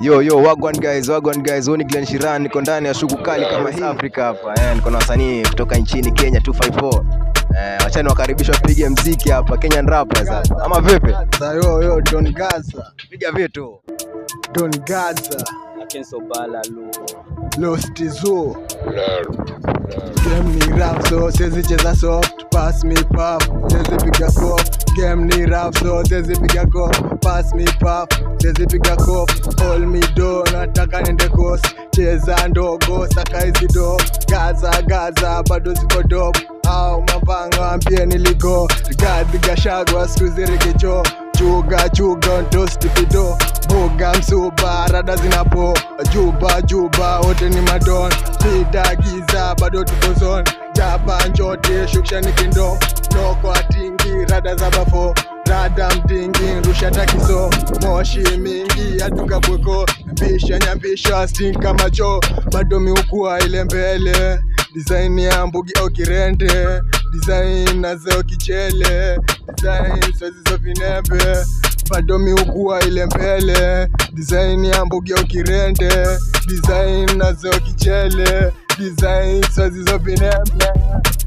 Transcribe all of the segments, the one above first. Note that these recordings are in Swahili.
Yo, wagwan guys, huu ni Glen Shiran, niko ndani ya shughuli kali kama hii Africa hapa. Niko na wasanii kutoka nchini Kenya 254. Wachani wakaribishwa pige mziki hapa, Kenyan rappers hapa. Ama vipi? Yo, Don Gaza. Piga vitu. Don Gaza. Akenso bala Lost Zo. Game ni rap so sezi cheza soft, pass me puff, sezi piga kof. Game ni rap so sezi piga kof, pass me puff, sezi piga kof. All me do, nataka nende coast, cheza ndogo, saka hizi do. Gaza, bado ziko dope. Au mapanga ambie niligo, gadi gashagwa skuzi rikicho. Chuga, toast pido. Boga msuba, rada zinapo. Juba, wote ni madon. Pida giza, bado tuko zone. Jaba njote, shuksha ni kindo. Noko atingi, rada za bafo. Rada mtingi, rusha takiso. Moshi mingi, atunga bweko. Nyambisha, stinka macho. Bado miukua ile mbele. Design ya mbugi au kirende. Design na zeo kichele. Design swezi zo vinembe. Bado miukua ile mbele. Design ya mbugi au kirende. Design na zeo kichele. Design swezi zo vinembe.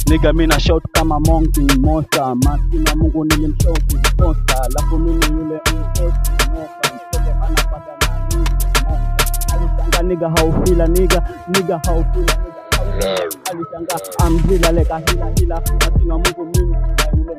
Nigga mina shout kama monkey monster. Maski na Mungu nilimshout poster. Alafu mimi yule mpost moka. Mtoto anapata na alisanga nigga haufila nigga haufila alisanga amzila leka hila maski na Mungu mimi yule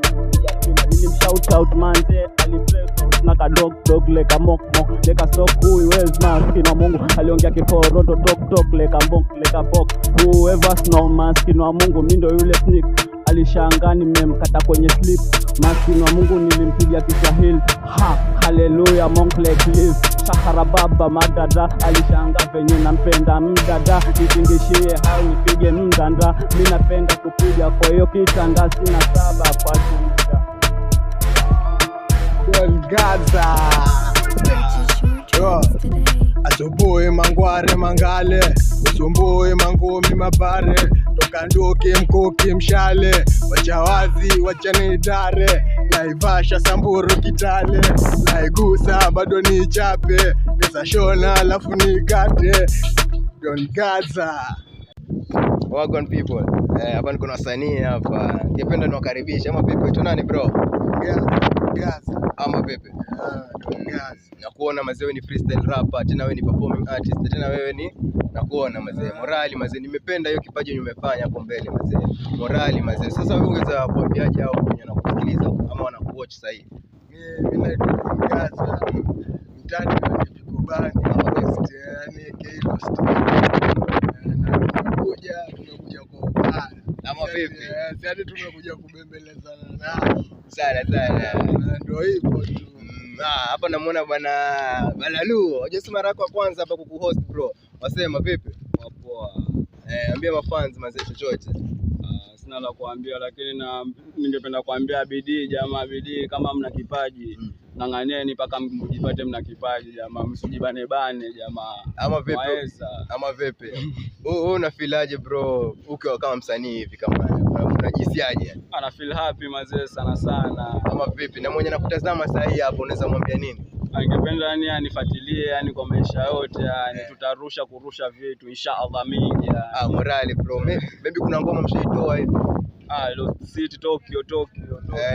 nilimshout out manze alibreak out na ka dog leka mok leka so cool where's maski na Mungu aliongea kiforoto talk leka leka box whoever snow maski na Mungu mimi ndo yule sneak alishanga nimemkata kwenye slip maski na Mungu nilimpigia Kiswahili hallelujah monk like live Sahara baba madada alishanga venye nampenda mdada nitingishie hao nipige mdanda mimi napenda kupiga kwa hiyo kitanda sina saba kwa shida Don Gaza. Asubuhi mangware mangale, usumbui mangumi mapare, toka nduki mkuki mshale, wachawazi wachanidare, naivasha Samburu Kitale, naigusa bado ni chape, pesa shona alafu ni gate. Don Gaza. Wagwan people. Hapa niko na wasanii hapa. Ningependa niwakaribishe. Ama vipi tu nani bro? Gaza. Ama vipi? Don Gaza. Nakuona mazee wewe ni freestyle rapper, tena wewe ni performing artist, tena wewe ni nakuona mazee. Morali mazee, nimependa hiyo kipaji umefanya hapo mbele mazee. Morali mazee. Sasa wewe ungeweza kuambiaje hao wenye wanakusikiliza ama wanakuwatch sasa hivi? Mimi naitwa Don Gaza. Mtani nikikubani best yani K-Lost. Tumekuja kwa ubaya. Ama vipi? Sasa tumekuja kubembelezana nao. Sana. Ndio hivyo tu. Hapa namuona bwana Balalu. Unajua si mara yako ya kwanza hapa kukuhost bro. Wasema vipi? wapoa Ambia mafans mazee chochote. Sina la kuambia lakini ningependa kuambia bidii jamaa bidii kama mna kipaji ng'ang'anieni mpaka mjipate mna kipaji jamaa msijibane jamaa Ama vipi? Ama vipi? Wewe unafilaje bro ukiwa kama msanii hivi kama unajisiaje? Ana feel happy mazee sana. Ama vipi? Na mwenye nakutazama sasa hivi hapo unaweza mwambia nini? Ningependa yani anifuatilie yani kwa maisha yote yani kurusha vitu inshallah mingi yani. Morali bro. Maybe kuna ngoma mshaitoa hivi. Lost City Tokyo.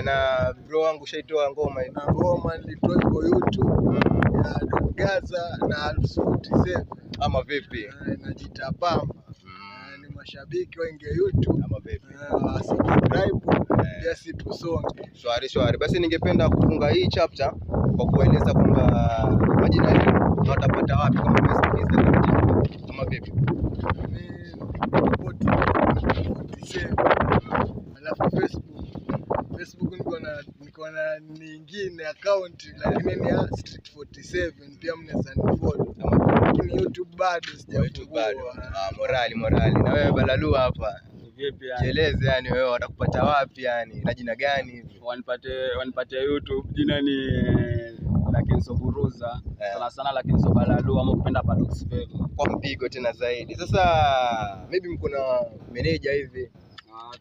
Na bro wangu shaitoa ngoma hivi. Na ngoma nilitoa kwa YouTube ya Don Gaza na Alpha 47. Ama vipi? Najitapamba. Ni mashabiki wengi YouTube. Ama vipi? Subscribe pia situsonge. Shwari. Basi ningependa kufunga hii chapter kwa kueleza kwamba majina yenu watapata wapi kama Facebook, Instagram, kama vipi? Ni 47. Alafu Facebook niko na nyingine account lakini ni Street 47 pia mnaweza nifollow. Lakini YouTube bado sijafungua. Morali. Na wewe Balalu hapa. Vipi yani? Jieleze yani wewe watakupata wapi yani? Na jina gani hivi? Wanipate YouTube. Jina ni Lakenso Buruza. Sana Lakenso Balalu ama kupenda Paradox Fame. Kwa mpigo tena zaidi. Sasa maybe mko na manager hivi?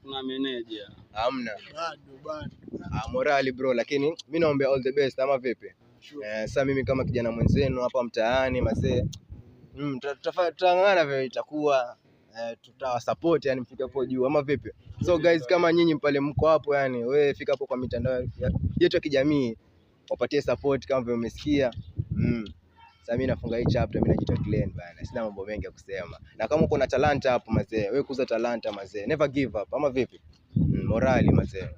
Tuna manager. Hamna. Bado. Morali bro, lakini mimi naomba all the best ama vipi? Sasa mimi kama kijana mwenzenu hapa mtaani mazee, tutang'ang'ana vile itakuwa, tutawasupport yani mfike hapo juu ama vipi? So guys, kama nyinyi pale mko hapo, yani wewe fika hapo kwa mitandao yetu ya kijamii, wapatie support kama vile umesikia. Sasa mimi nafunga hii chapter, mimi najiita Glenn bana. Sina mambo mengi ya kusema. Na kama uko na talanta hapo mazee, wewe kuza talanta mazee. Never give up ama vipi? Morali mazee.